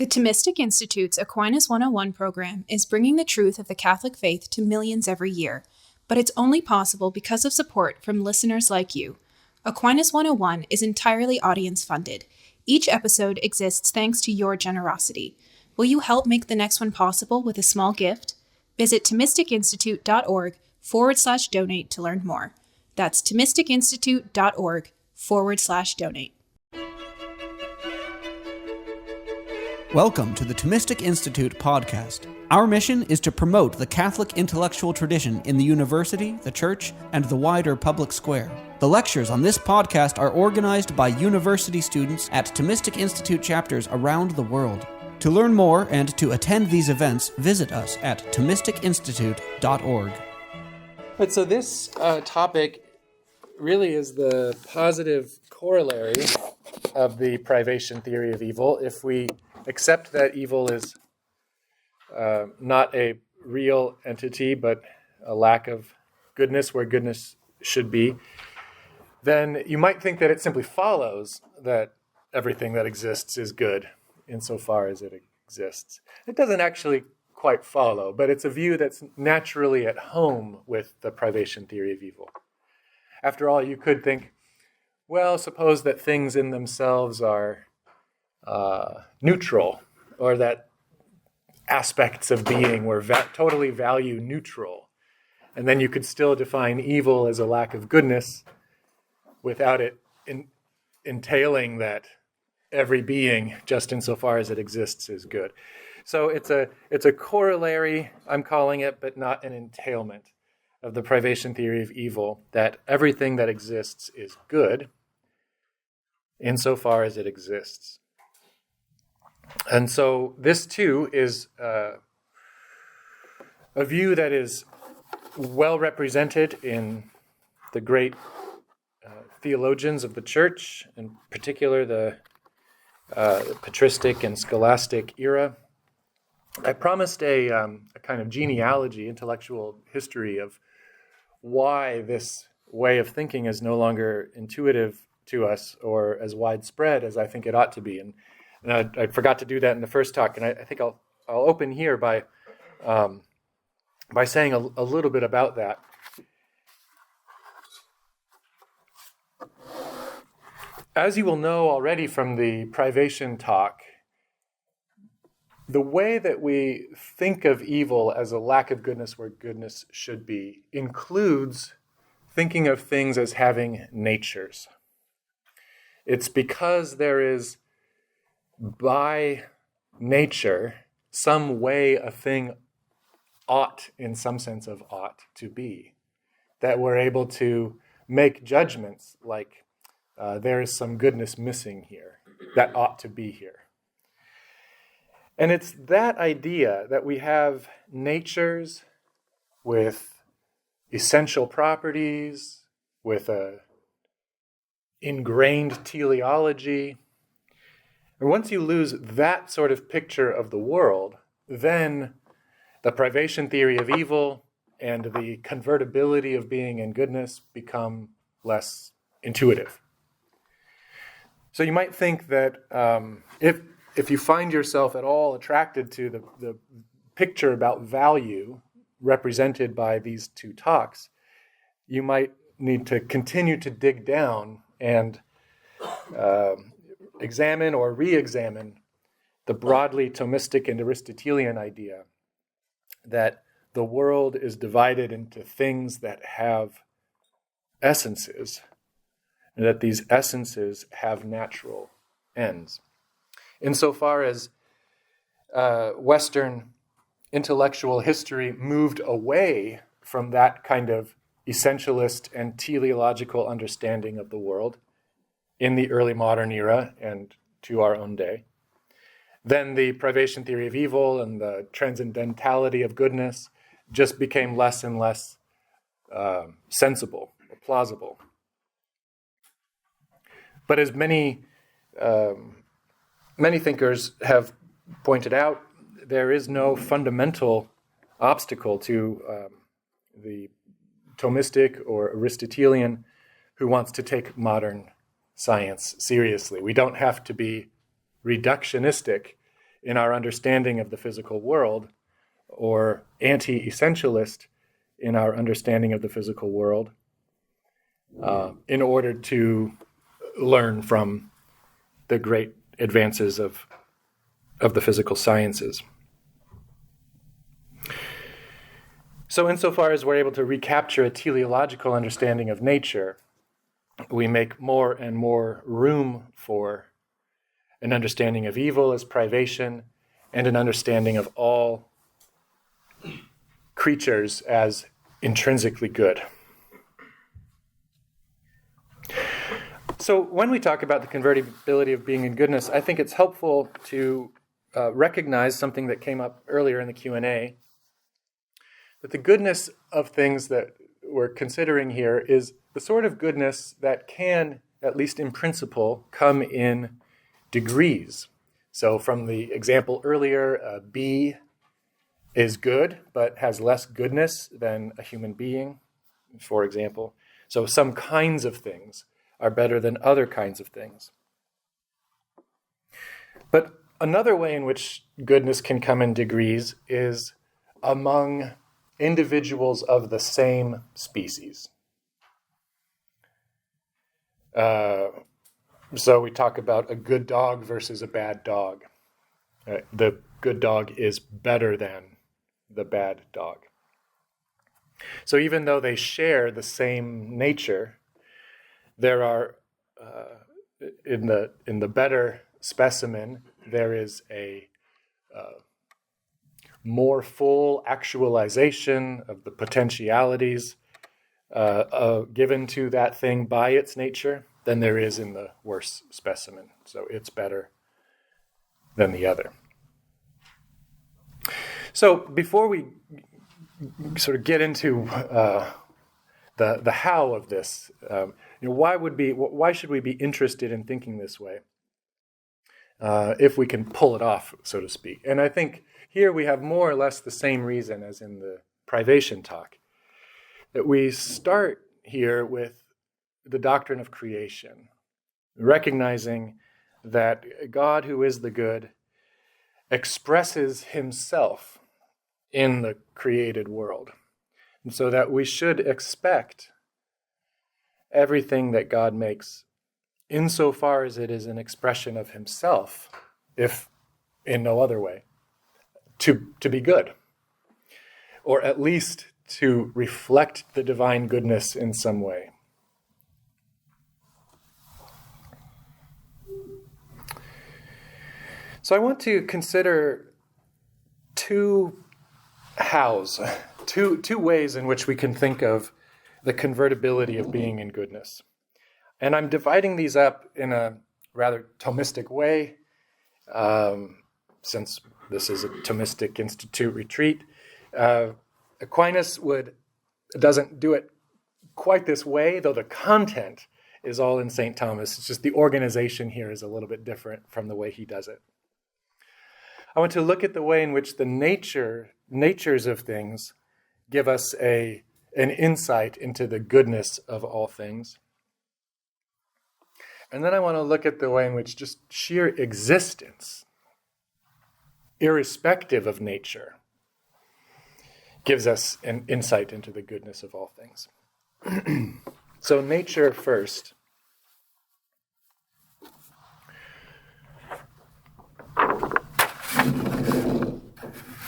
The Thomistic Institute's Aquinas 101 program is bringing the truth of the Catholic faith to millions every year, but it's only possible because of support from listeners like you. Aquinas 101 is entirely audience-funded. Each episode exists thanks to your generosity. Will you help make the next one possible with a small gift? Visit ThomisticInstitute.org/donate to learn more. That's ThomisticInstitute.org/donate. Welcome to the Thomistic Institute podcast. Our mission is to promote the Catholic intellectual tradition in the university, the church, and the wider public square. The lectures on this podcast are organized by university students at Thomistic Institute chapters around the world. To learn more and to attend these events, visit us at ThomisticInstitute.org. But so this topic really is the positive corollary of the privation theory of evil. If we accept that evil is not a real entity, but a lack of goodness where goodness should be, then you might think that it simply follows that everything that exists is good insofar as it exists. It doesn't actually quite follow, but it's a view that's naturally at home with the privation theory of evil. After all, you could think, well, suppose that things in themselves are neutral, or that aspects of being were totally value neutral. And then you could still define evil as a lack of goodness without it entailing that every being, just insofar as it exists, is good. So it's a corollary, I'm calling it, but not an entailment of the privation theory of evil, that everything that exists is good insofar as it exists. And so this, too, is a view that is well represented in the great theologians of the church, in particular the patristic and scholastic era. I promised a kind of genealogy, intellectual history of why this way of thinking is no longer intuitive to us or as widespread as I think it ought to be. And I forgot to do that in the first talk, and I think I'll open here by saying a little bit about that. As you will know already from the privation talk, the way that we think of evil as a lack of goodness where goodness should be includes thinking of things as having natures. It's because there is, by nature, some way a thing ought, in some sense of ought, to be, that we're able to make judgments like there is some goodness missing here that ought to be here. And it's that idea that we have natures with essential properties, with a ingrained teleology. And once you lose that sort of picture of the world, then the privation theory of evil and the convertibility of being and goodness become less intuitive. So you might think that if you find yourself at all attracted to the picture about value represented by these two talks, you might need to continue to dig down and examine or re-examine the broadly Thomistic and Aristotelian idea that the world is divided into things that have essences, and that these essences have natural ends. Insofar as Western intellectual history moved away from that kind of essentialist and teleological understanding of the world in the early modern era and to our own day, then the privation theory of evil and the transcendentality of goodness just became less and less sensible or plausible. But as many thinkers have pointed out, there is no fundamental obstacle to the Thomistic or Aristotelian who wants to take modern science seriously. We don't have to be reductionistic in our understanding of the physical world, or anti-essentialist in our understanding of the physical world, in order to learn from the great advances of the physical sciences. So insofar as we're able to recapture a teleological understanding of nature, we make more and more room for an understanding of evil as privation and an understanding of all creatures as intrinsically good. So when we talk about the convertibility of being and goodness, I think it's helpful to recognize something that came up earlier in the Q&A, that the goodness of things that we're considering here is the sort of goodness that can, at least in principle, come in degrees. So from the example earlier, B is good, but has less goodness than a human being, for example. So some kinds of things are better than other kinds of things. But another way in which goodness can come in degrees is among individuals of the same species. So we talk about a good dog versus a bad dog. The good dog is better than the bad dog. So even though they share the same nature, there are in the better specimen there is a more full actualization of the potentialities given to that thing by its nature than there is in the worse specimen. So it's better than the other. So before we sort of get into the how of this, why should we be interested in thinking this way if we can pull it off, so to speak? And I think here we have more or less the same reason as in the privation talk, that we start here with the doctrine of creation, recognizing that God, who is the good, expresses himself in the created world. And so that we should expect everything that God makes, insofar as it is an expression of himself, if in no other way, to be good, or at least to reflect the divine goodness in some way. So I want to consider two ways in which we can think of the convertibility of being and goodness. And I'm dividing these up in a rather Thomistic way, since this is a Thomistic Institute retreat. Aquinas doesn't do it quite this way, though the content is all in St. Thomas. It's just the organization here is a little bit different from the way he does it. I want to look at the way in which the natures of things give us an insight into the goodness of all things. And then I want to look at the way in which just sheer existence, irrespective of nature, gives us an insight into the goodness of all things. So nature first.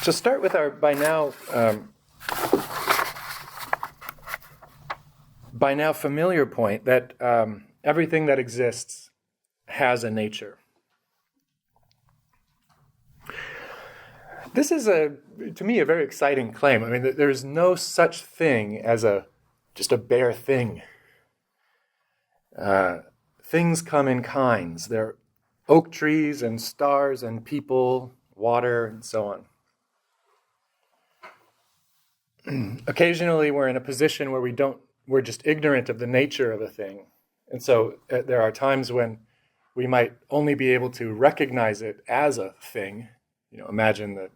To start with our by now familiar point that everything that exists has a nature. This is, to me, a very exciting claim. I mean, there's no such thing as just a bare thing. Things come in kinds. There are oak trees and stars and people, water, and so on. Occasionally, we're in a position where we're just ignorant of the nature of a thing. And so there are times when we might only be able to recognize it as a thing. Imagine the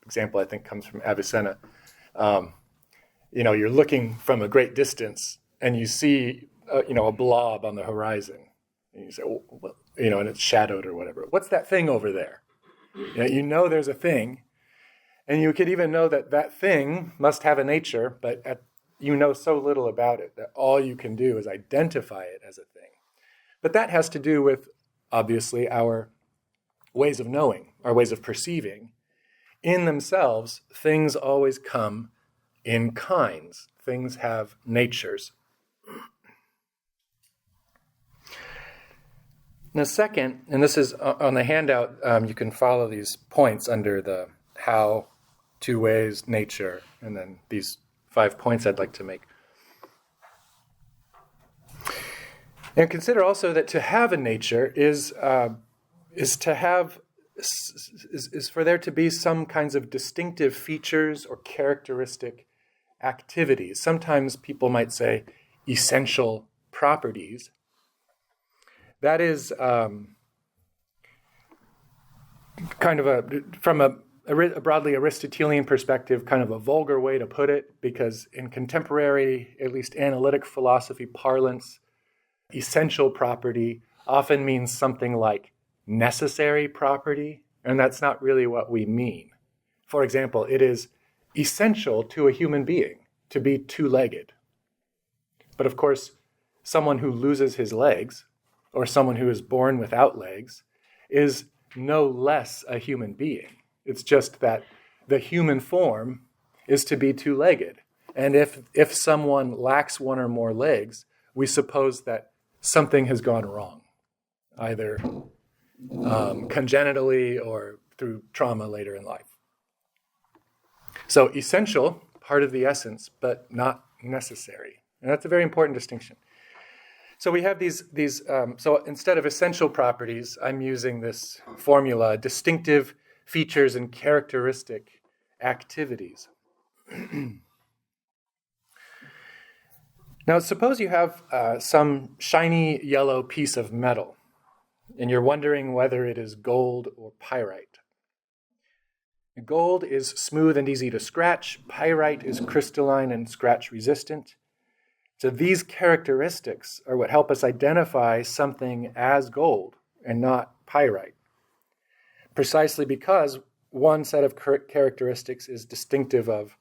example I think comes from Avicenna. You're looking from a great distance and you see, a blob on the horizon. And you say, and it's shadowed or whatever. What's that thing over there? You know there's a thing, and you could even know that that thing must have a nature, but you know so little about it that all you can do is identify it as a thing. But that has to do with, obviously, our ways of knowing, our ways of perceiving. In themselves, things always come in kinds. Things have natures. Now, second, and this is on the handout, you can follow these points under the how, two ways, nature, and then these 5 points I'd like to make. And consider also that to have a nature is for there to be some kinds of distinctive features or characteristic activities. Sometimes people might say essential properties. That is kind of from a broadly Aristotelian perspective, kind of a vulgar way to put it, because in contemporary, at least analytic philosophy parlance, essential property often means something like necessary property, and that's not really what we mean. For example, it is essential to a human being to be two-legged. But of course, someone who loses his legs, or someone who is born without legs, is no less a human being. It's just that the human form is to be two-legged. And if someone lacks one or more legs, we suppose that something has gone wrong, either congenitally or through trauma later in life. So essential, part of the essence, but not necessary. And that's a very important distinction. So we have these. So instead of essential properties, I'm using this formula: distinctive features and characteristic activities. Now, suppose you have some shiny yellow piece of metal, and you're wondering whether it is gold or pyrite. Gold is smooth and easy to scratch. Pyrite is crystalline and scratch resistant. So these characteristics are what help us identify something as gold and not pyrite, precisely because one set of characteristics is distinctive of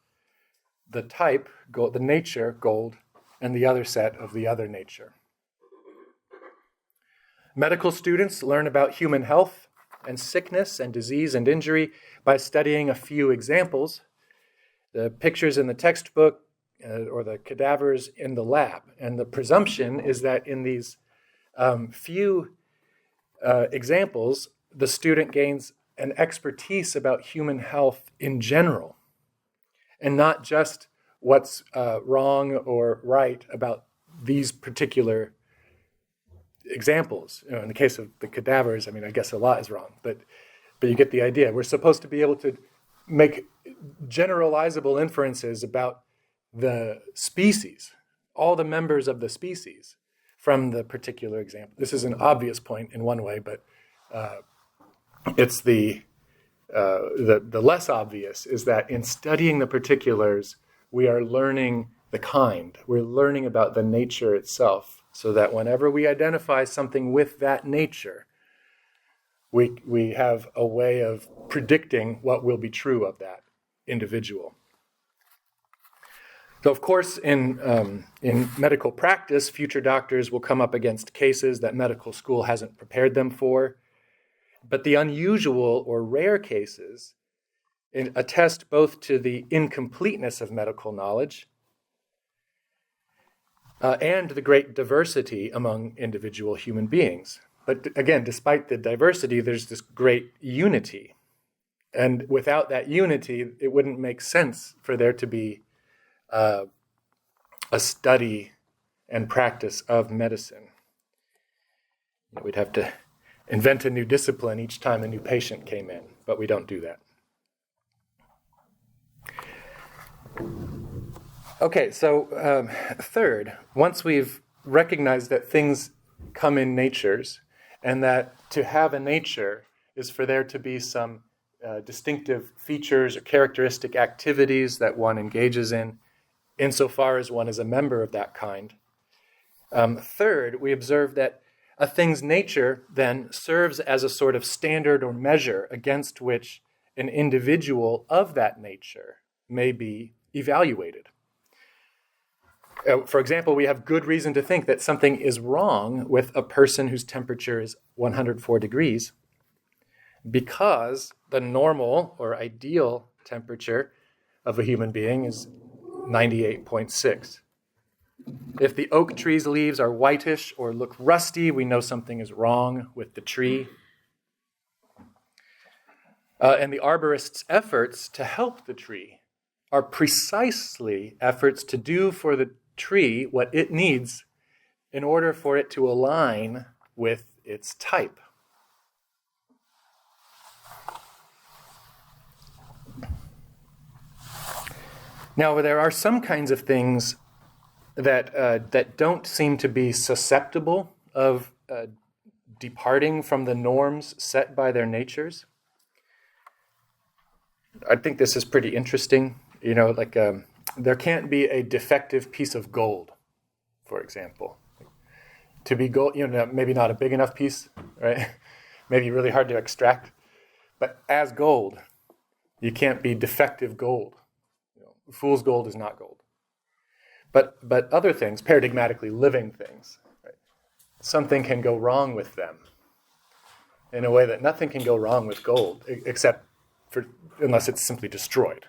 the type, gold, the nature, gold, and the other set of the other nature. Medical students learn about human health and sickness and disease and injury by studying a few examples, the pictures in the textbook, or the cadavers in the lab. And the presumption is that in these few examples, the student gains an expertise about human health in general, and not just what's wrong or right about these particular examples. In the case of the cadavers, I guess a lot is wrong, but you get the idea. We're supposed to be able to make generalizable inferences about the species, all the members of the species, from the particular example. This is an obvious point in one way, but it's the less obvious is that in studying the particulars, we are learning the kind. We're learning about the nature itself, so that whenever we identify something with that nature, we have a way of predicting what will be true of that individual. So, of course, in medical practice, future doctors will come up against cases that medical school hasn't prepared them for. But the unusual or rare cases attest both to the incompleteness of medical knowledge and the great diversity among individual human beings. But again, despite the diversity, there's this great unity. And without that unity, it wouldn't make sense for there to be a study and practice of medicine. We'd have to invent a new discipline each time a new patient came in, but we don't do that. Okay, so third, once we've recognized that things come in natures, and that to have a nature is for there to be some distinctive features or characteristic activities that one engages in, insofar as one is a member of that kind. Third, we observe that A thing's nature then serves as a sort of standard or measure against which an individual of that nature may be evaluated. For example, we have good reason to think that something is wrong with a person whose temperature is 104 degrees because the normal or ideal temperature of a human being is 98.6. If the oak tree's leaves are whitish or look rusty, we know something is wrong with the tree. And the arborist's efforts to help the tree are precisely efforts to do for the tree what it needs in order for it to align with its type. Now, there are some kinds of things that don't seem to be susceptible of departing from the norms set by their natures. I think this is pretty interesting. There can't be a defective piece of gold, for example. To be gold, maybe not a big enough piece, right? Maybe really hard to extract. But as gold, you can't be defective gold. Fool's gold is not gold. But other things, paradigmatically living things, right? Something can go wrong with them in a way that nothing can go wrong with gold, except unless it's simply destroyed.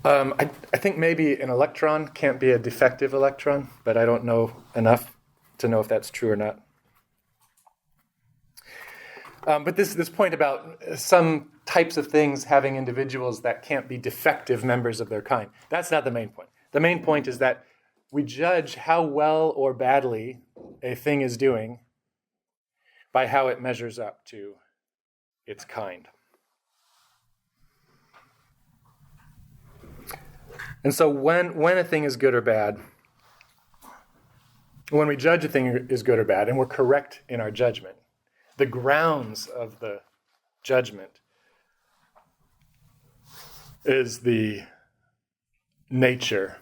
I think maybe an electron can't be a defective electron, but I don't know enough to know if that's true or not. But this point about some types of things having individuals that can't be defective members of their kind, that's not the main point. The main point is that we judge how well or badly a thing is doing by how it measures up to its kind. And so when a thing is good or bad, when we judge a thing is good or bad, and we're correct in our judgment, the grounds of the judgment is the nature,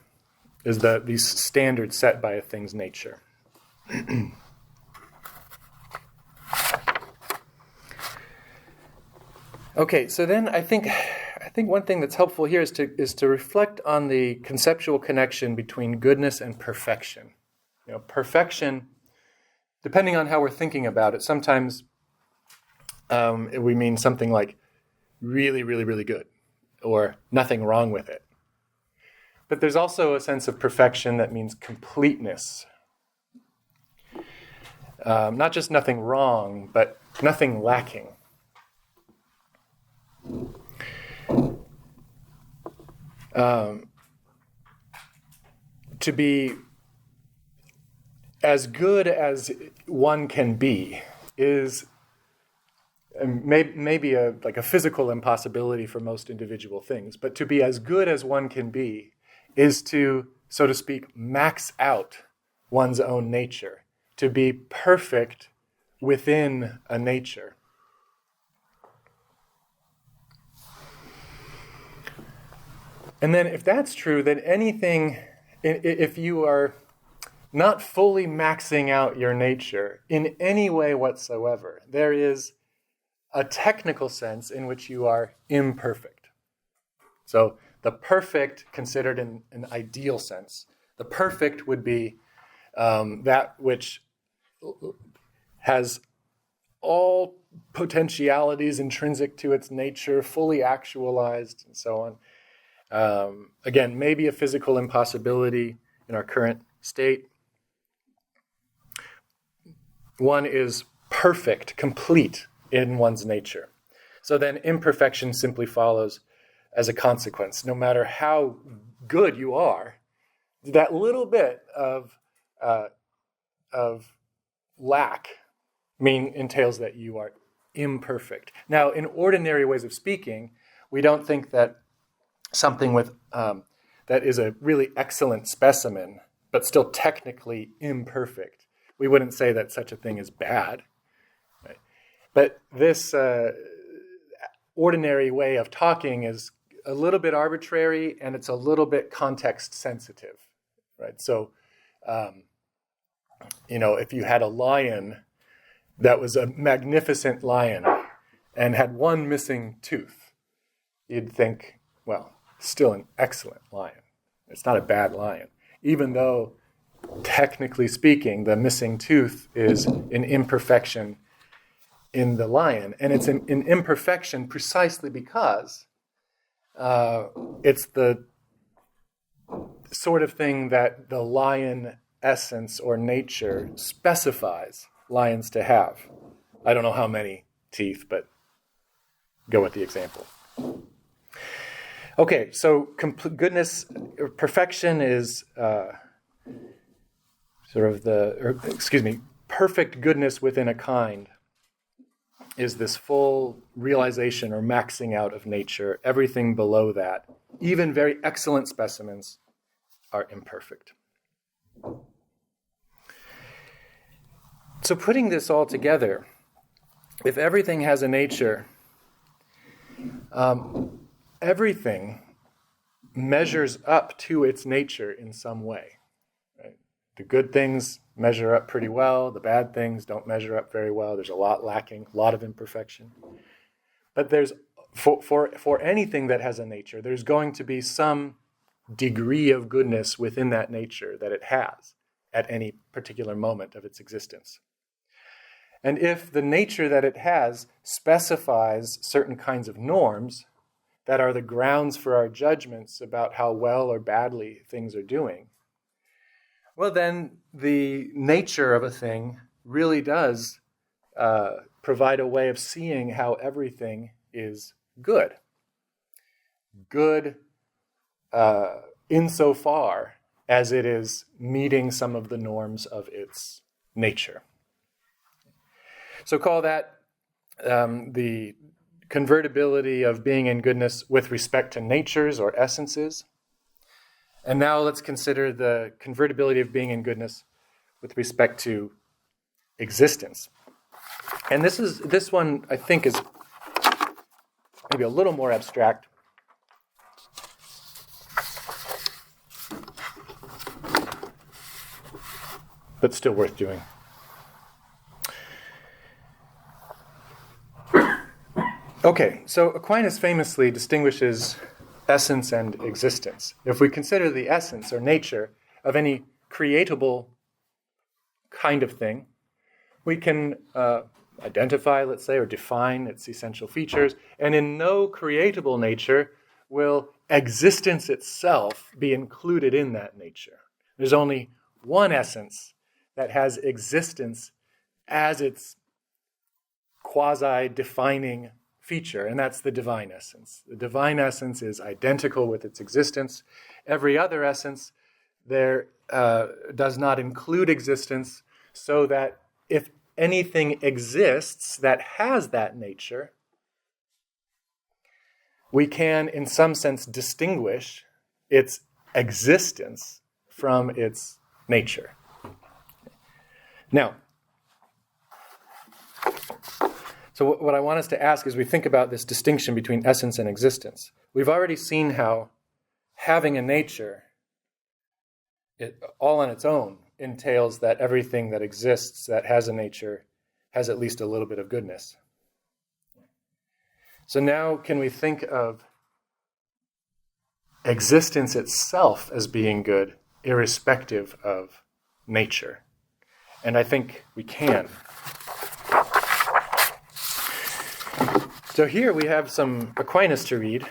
is these standards set by a thing's nature. Okay, so then I think one thing that's helpful here is to reflect on the conceptual connection between goodness and perfection. Perfection, depending on how we're thinking about it, sometimes we mean something like really, really, really good, or nothing wrong with it. But there's also a sense of perfection that means completeness. Not just nothing wrong, but nothing lacking. To be as good as one can be is maybe a physical impossibility for most individual things, but to be as good as one can be is to, so to speak, max out one's own nature, to be perfect within a nature. And then if that's true, then anything, if you are not fully maxing out your nature in any way whatsoever, there is a technical sense in which you are imperfect. So the perfect, considered in an ideal sense, the perfect would be that which has all potentialities intrinsic to its nature, fully actualized, and so on. Again, maybe a physical impossibility in our current state. One is perfect, complete in one's nature. So then imperfection simply follows as a consequence. No matter how good you are, that little bit of lack entails that you are imperfect. Now, in ordinary ways of speaking, we don't think that something with that is a really excellent specimen, but still technically imperfect, we wouldn't say that such a thing is bad. Right? But this ordinary way of talking is a little bit arbitrary and it's a little bit context sensitive, right? So, if you had a lion that was a magnificent lion and had one missing tooth, you'd think, well, still an excellent lion. It's not a bad lion, even though technically speaking, the missing tooth is an imperfection in the lion. And it's an imperfection precisely because it's the sort of thing that the lion essence or nature specifies lions to have. I don't know how many teeth, but go with the example. Okay, so goodness, perfection is perfect goodness within a kind is this full realization or maxing out of nature. Everything below that, even very excellent specimens, are imperfect. So putting this all together, if everything has a nature, everything measures up to its nature in some way. Right? The good things measure up pretty well. The bad things don't measure up very well. There's a lot lacking, a lot of imperfection. But there's for anything that has a nature, there's going to be some degree of goodness within that nature that it has at any particular moment of its existence. And if the nature that it has specifies certain kinds of norms that are the grounds for our judgments about how well or badly things are doing, well, then the nature of a thing really does provide a way of seeing how everything is good. Good insofar as it is meeting some of the norms of its nature. So call that the convertibility of being in goodness with respect to natures or essences. And now let's consider the convertibility of being in goodness with respect to existence. And this one, I think, is maybe a little more abstract. But still worth doing. Okay, so Aquinas famously distinguishes essence and existence. If we consider the essence or nature of any creatable kind of thing, we can identify, let's say, or define its essential features, and in no creatable nature will existence itself be included in that nature. There's only one essence that has existence as its quasi-defining feature, and that's the divine essence. The divine essence is identical with its existence. Every other essence there does not include existence, so that if anything exists that has that nature, we can, in some sense, distinguish its existence from its nature. Now, so what I want us to ask as we think about this distinction between essence and existence, we've already seen how having a nature, all on its own, entails that everything that exists that has a nature has at least a little bit of goodness. So now can we think of existence itself as being good, irrespective of nature? And I think we can. So here we have some Aquinas to read.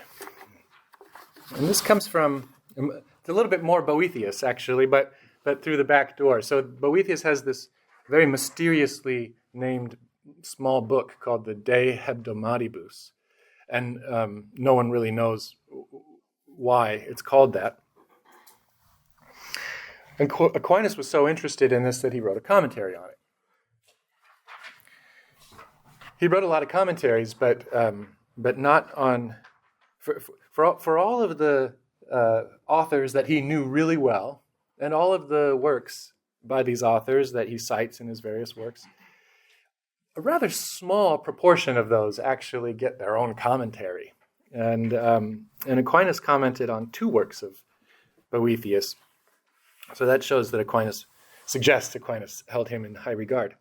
And this comes from, it's a little bit more Boethius, actually, but through the back door. So Boethius has this very mysteriously named small book called the De Hebdomadibus. And no one really knows why it's called that. And Aquinas was so interested in this that he wrote a commentary on it. He wrote a lot of commentaries, but not on for all of the authors that he knew really well, and all of the works by these authors that he cites in his various works. A rather small proportion of those actually get their own commentary. And Aquinas commented on two works of Boethius. So that shows that suggests Aquinas held him in high regard.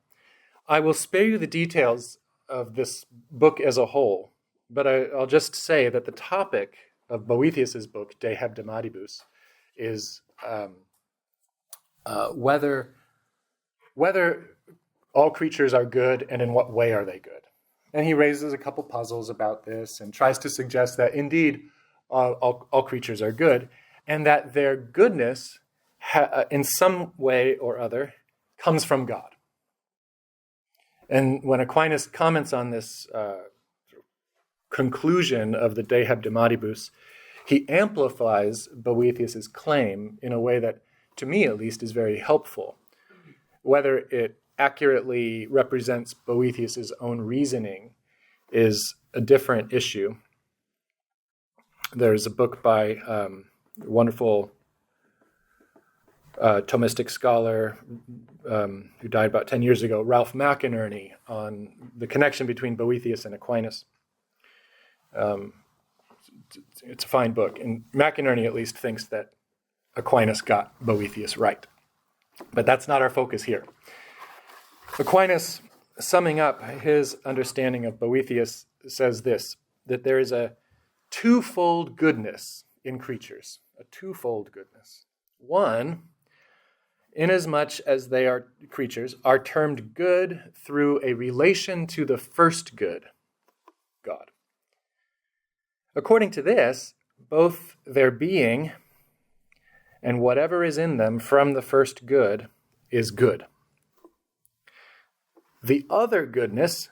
I will spare you the details of this book as a whole, but I'll just say that the topic of Boethius's book, De Hebdomadibus, is whether all creatures are good and in what way are they good. And he raises a couple puzzles about this and tries to suggest that indeed all creatures are good and that their goodness in some way or other comes from God. And when Aquinas comments on this conclusion of the De Hebdomadibus, he amplifies Boethius's claim in a way that, to me at least, is very helpful. Whether it accurately represents Boethius's own reasoning is a different issue. There's a book by a wonderful Thomistic scholar who died about 10 years ago, Ralph McInerney, on the connection between Boethius and Aquinas. It's a fine book, and McInerney at least thinks that Aquinas got Boethius right. But that's not our focus here. Aquinas, summing up his understanding of Boethius, says this, that there is a twofold goodness in creatures, a twofold goodness. One, inasmuch as they are creatures, are termed good through a relation to the first good, God. According to this, both their being and whatever is in them from the first good is good. The other goodness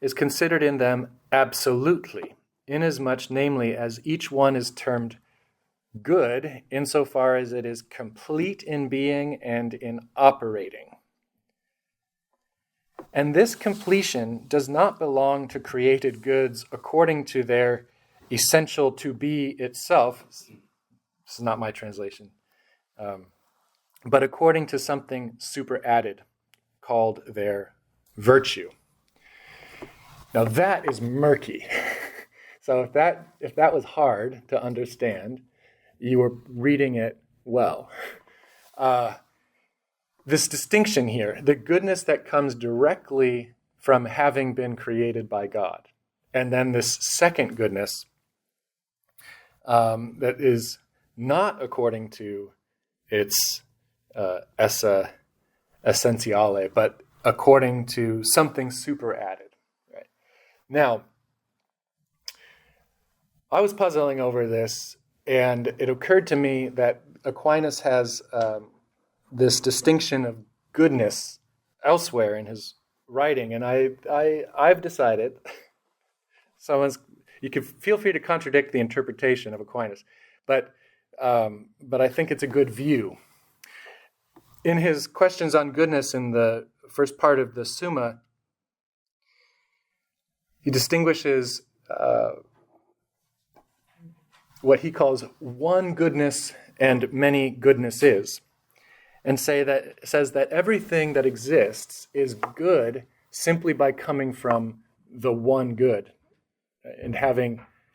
is considered in them absolutely, inasmuch, namely, as each one is termed good insofar as it is complete in being and in operating. And this completion does not belong to created goods according to their essential to be itself. This is not my translation. But according to something superadded called their virtue. Now that is murky. So if that was hard to understand, you were reading it well. This distinction here, the goodness that comes directly from having been created by God, and then this second goodness that is not according to its essa essentiale, but according to something superadded. Right? Now, I was puzzling over this, and it occurred to me that Aquinas has this distinction of goodness elsewhere in his writing, and I've decided, you can feel free to contradict the interpretation of Aquinas, but I think it's a good view. In his questions on goodness in the first part of the Summa, he distinguishes what he calls one goodness and many goodnesses, and says that everything that exists is good simply by coming from the one good and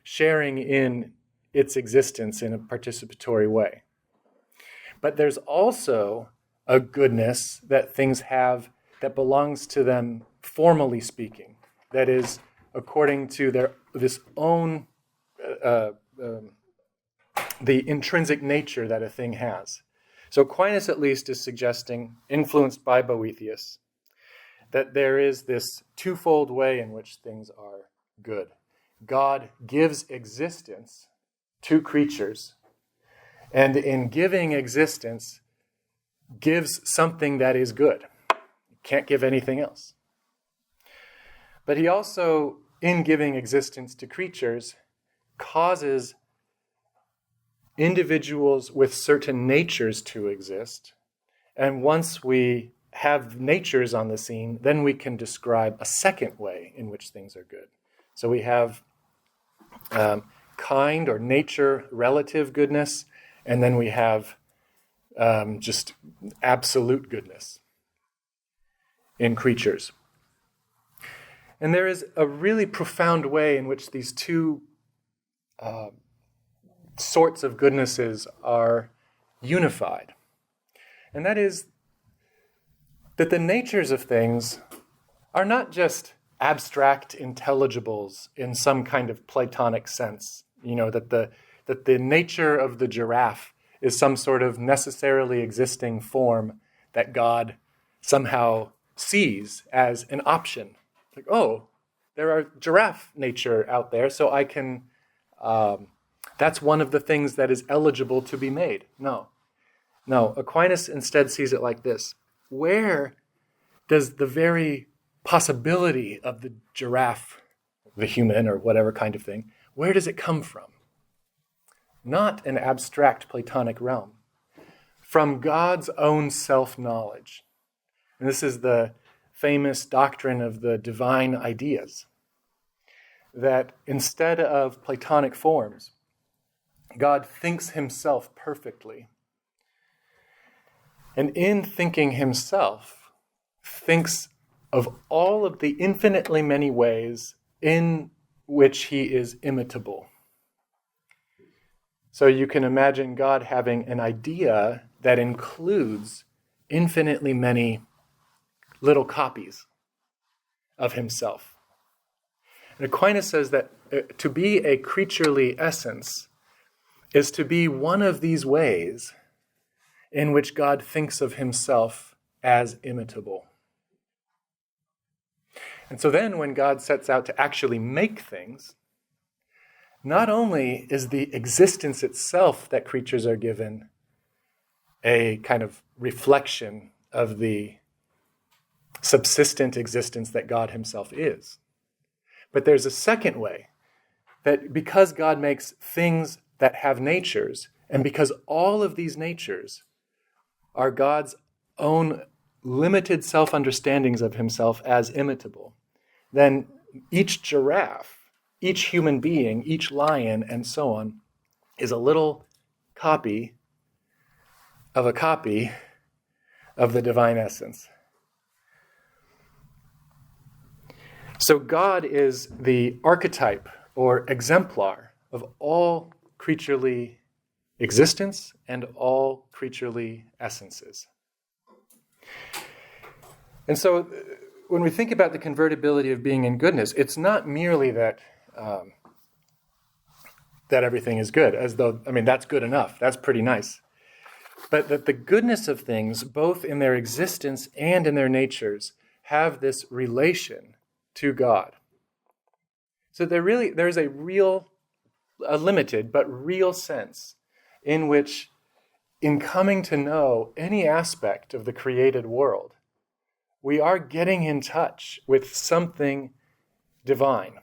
sharing in its existence in a participatory way. But there's also a goodness that things have that belongs to them formally speaking, that is according to this own the intrinsic nature that a thing has. So Aquinas at least is suggesting, influenced by Boethius, that there is this twofold way in which things are good. God gives existence to creatures, and in giving existence, gives something that is good. Can't give anything else. But he also, in giving existence to creatures, causes individuals with certain natures to exist. And once we have natures on the scene, then we can describe a second way in which things are good. So we have kind or nature relative goodness, and then we have just absolute goodness in creatures. And there is a really profound way in which these two sorts of goodnesses are unified. And that is that the natures of things are not just abstract intelligibles in some kind of Platonic sense. That the nature of the giraffe is some sort of necessarily existing form that God somehow sees as an option. Like, oh, there are giraffe nature out there, so I can, that's one of the things that is eligible to be made. No, Aquinas instead sees it like this. Where does the very possibility of the giraffe, the human or whatever kind of thing, where does it come from? Not an abstract Platonic realm. From God's own self-knowledge. And this is the famous doctrine of the divine ideas. That instead of Platonic forms, God thinks himself perfectly. And in thinking himself, thinks of all of the infinitely many ways in which he is imitable. So you can imagine God having an idea that includes infinitely many little copies of himself. And Aquinas says that to be a creaturely essence is to be one of these ways in which God thinks of himself as imitable. And so then when God sets out to actually make things, not only is the existence itself that creatures are given a kind of reflection of the subsistent existence that God himself is, but there's a second way, that because God makes things that have natures, and because all of these natures are God's own limited self-understandings of himself as imitable, then each giraffe, each human being, each lion, and so on, is a little copy of a copy of the divine essence. So God is the archetype or exemplar of all creaturely existence and all creaturely essences. And so when we think about the convertibility of being in goodness, it's not merely that that everything is good, as though, that's good enough. That's pretty nice. But that the goodness of things, both in their existence and in their natures, have this relation to God. So there is a limited but real sense in which, in coming to know any aspect of the created world, we are getting in touch with something divine.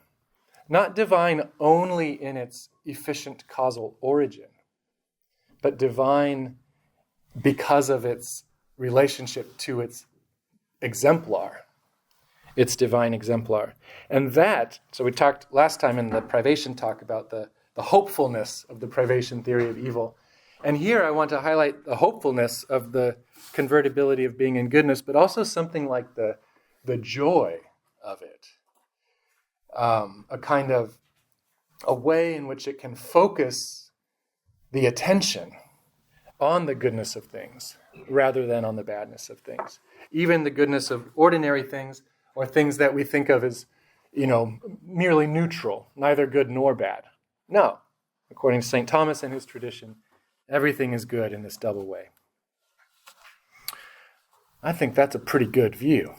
Not divine only in its efficient causal origin, but divine because of its relationship to its exemplar, its divine exemplar. And that, so we talked last time in the privation talk about the hopefulness of the privation theory of evil. And here I want to highlight the hopefulness of the convertibility of being in goodness, but also something like the joy of it. A kind of a way in which it can focus the attention on the goodness of things rather than on the badness of things. Even the goodness of ordinary things or things that we think of as, merely neutral, neither good nor bad. No, according to St. Thomas and his tradition, everything is good in this double way. I think that's a pretty good view.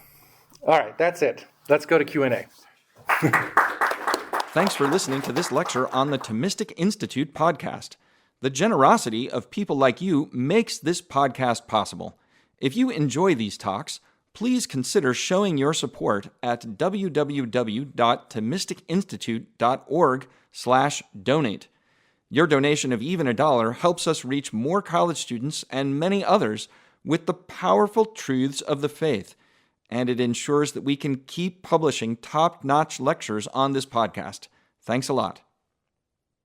All right, that's it. Let's go to Q&A. Thanks for listening to this lecture on the Thomistic Institute podcast. The generosity of people like you makes this podcast possible. If you enjoy these talks, please consider showing your support at www.thomisticinstitute.org/donate. Your donation of even $1 helps us reach more college students and many others with the powerful truths of the faith, and it ensures that we can keep publishing top-notch lectures on this podcast. Thanks a lot.